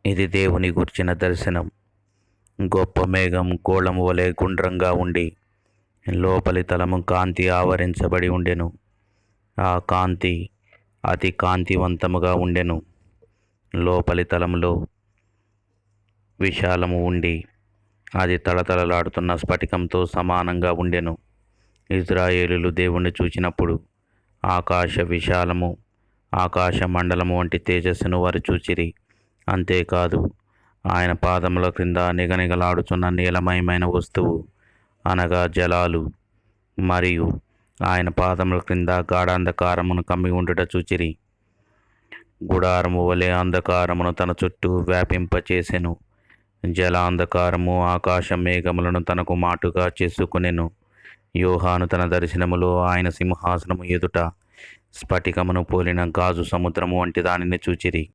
ఇది దేవుని గూర్చిన దర్శనం. గొప్ప మేఘం గోళము వలె గుండ్రంగా ఉండి లోపలి తలము కాంతి ఆవరించబడి ఉండెను. ఆ కాంతి అతి కాంతివంతముగా ఉండెను. లోపలి తలములో విశాలము ఉండి అది తళతళలాడుతున్న స్ఫటికంతో సమానంగా ఉండెను. ఇజ్రాయేలులు దేవుణ్ణి చూచినప్పుడు ఆకాశ విశాలము, ఆకాశ మండలము వంటి తేజస్సును వారు చూచిరి. అంతేకాదు, ఆయన పాదముల క్రింద నిగనిగలాడుచున్న నీలమయమైన వస్తువు అనగా జలాలు, మరియు ఆయన పాదముల క్రింద గాఢాంధకారమును కమ్మి ఉండుట చూచిరి. గుడారము వలె అంధకారమును తన చుట్టూ వ్యాపింపచేసెను. జలాంధకారము ఆకాశ మేఘములను తనకు మాటుగా చేసుకునెను. యోహాను తన దర్శనములో ఆయన సింహాసనము ఎదుట స్ఫటికమును పోలిన గాజు సముద్రము వంటి దానిని చూచిరి.